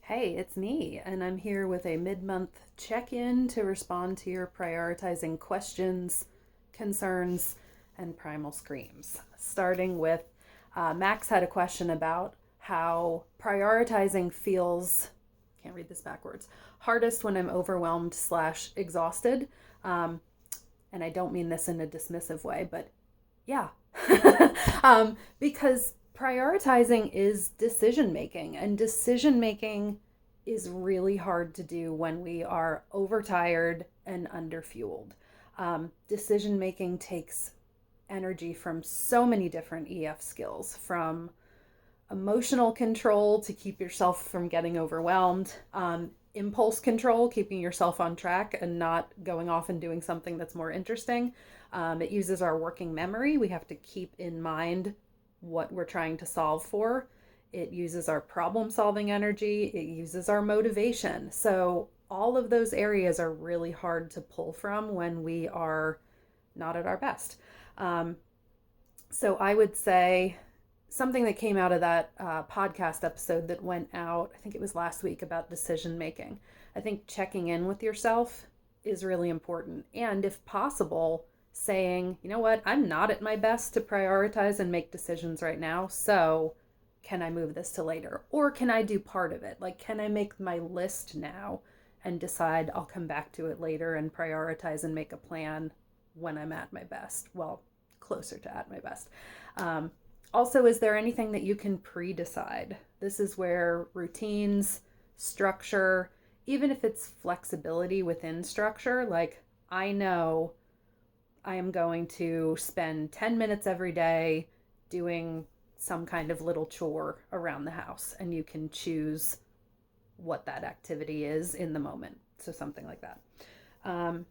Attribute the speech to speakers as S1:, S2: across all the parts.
S1: Hey, it's me, and I'm here with a mid-month check-in to respond to your prioritizing questions, concerns, and primal screams. Starting with Max had a question about how prioritizing feels, can't read this backwards, hardest when I'm overwhelmed slash exhausted. Um, and I don't mean this in a dismissive way, but yeah. Because prioritizing is decision making, and decision making is really hard to do when we are overtired and underfueled. Decision making takes energy from so many different EF skills, from emotional control to keep yourself from getting overwhelmed, impulse control, keeping yourself on track and not going off and doing something that's more interesting. It uses our working memory. We have to keep in mind what we're trying to solve for. It uses our problem solving energy. It uses our motivation. So, all of those areas are really hard to pull from when we are not at our best. Um, so, I would say something that came out of that podcast episode that went out, I think it was last week, about decision making. I think checking in with yourself is really important. And if possible, saying, you know what, I'm not at my best to prioritize and make decisions right now. So can I move this to later? Or can I do part of it? Like, can I make my list now and decide I'll come back to it later and prioritize and make a plan when I'm at my best? Well, closer to at my best. Also, is there anything that you can pre-decide? This is where routines, structure, even if it's flexibility within structure, like I know I am going to spend 10 minutes every day doing some kind of little chore around the house, and you can choose what that activity is in the moment. So, something like that. Um,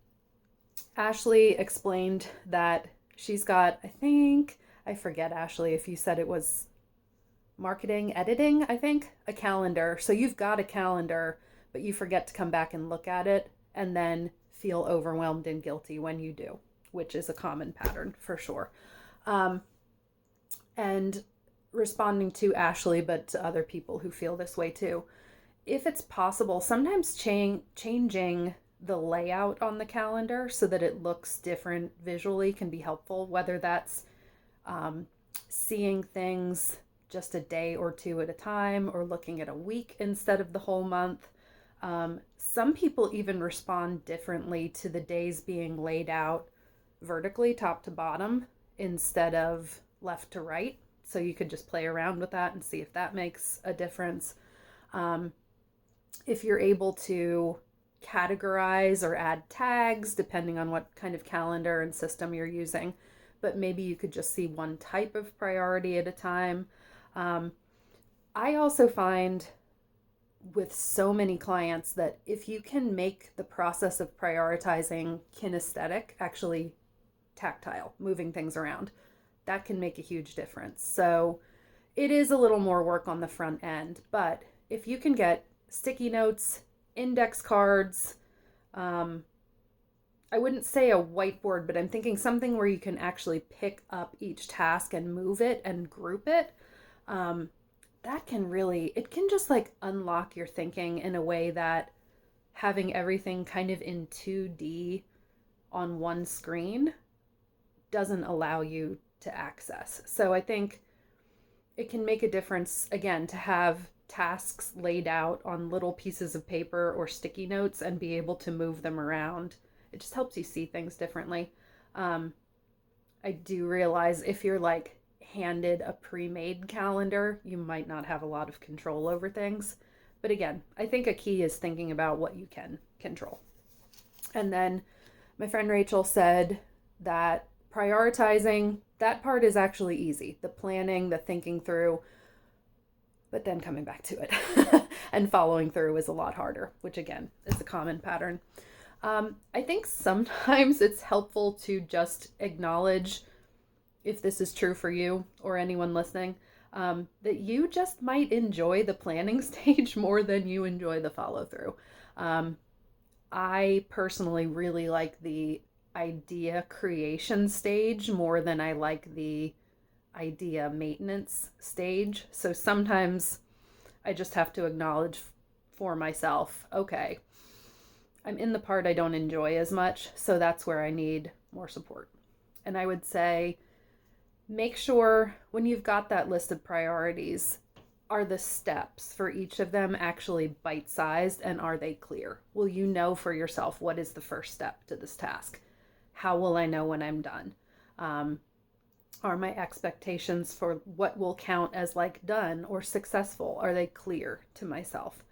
S1: Ashley explained that she's got, I forget, Ashley, if you said it was marketing, editing, I think, a calendar. So you've got a calendar, but you forget to come back and look at it and then feel overwhelmed and guilty when you do, which is a common pattern for sure. Um, and responding to Ashley, but to other people who feel this way too, if it's possible, sometimes changing the layout on the calendar so that it looks different visually can be helpful, whether that's um, seeing things just a day or two at a time or looking at a week instead of the whole month. Some people even respond differently to the days being laid out vertically, top to bottom, instead of left to right. So you could just play around with that and see if that makes a difference. Um, if you're able to categorize or add tags, depending on what kind of calendar and system you're using, but maybe you could just see one type of priority at a time. Um, I also find with so many clients that if you can make the process of prioritizing kinesthetic, actually tactile, moving things around, that can make a huge difference. So it is a little more work on the front end, but if you can get sticky notes, index cards, um, I wouldn't say a whiteboard, but I'm thinking something where you can actually pick up each task and move it and group it. Um, that can really, it can just like unlock your thinking in a way that having everything kind of in 2D on one screen doesn't allow you to access. So I think it can make a difference, again, to have tasks laid out on little pieces of paper or sticky notes and be able to move them around. It just helps you see things differently. Um, I do realize if you're like handed a pre-made calendar, you might not have a lot of control over things. But again, I think a key is thinking about what you can control. And then my friend Rachel said that prioritizing, that part is actually easy. The planning, the thinking through, but then coming back to it and following through is a lot harder, which again is a common pattern. I think sometimes it's helpful to just acknowledge, if this is true for you or anyone listening, that you just might enjoy the planning stage more than you enjoy the follow through. I personally really like the idea creation stage more than I like the idea maintenance stage. So sometimes I just have to acknowledge for myself, okay, I'm in the part I don't enjoy as much, so that's where I need more support. And I would say, make sure when you've got that list of priorities, are the steps for each of them actually bite-sized, and are they clear? Will you know for yourself what is the first step to this task? How will I know when I'm done? Are my expectations for what will count as like done or successful, are they clear to myself?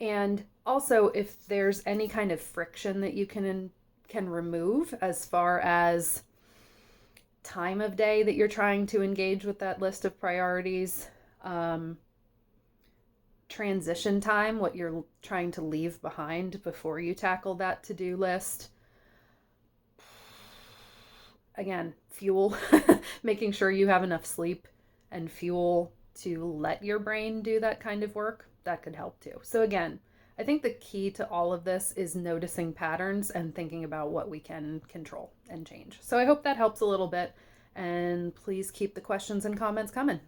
S1: And also, if there's any kind of friction that you can remove, as far as time of day that you're trying to engage with that list of priorities, transition time, what you're trying to leave behind before you tackle that to-do list. Again, fuel, making sure you have enough sleep and fuel to let your brain do that kind of work, that could help too. So again, I think the key to all of this is noticing patterns and thinking about what we can control and change. So I hope that helps a little bit, and please keep the questions and comments coming.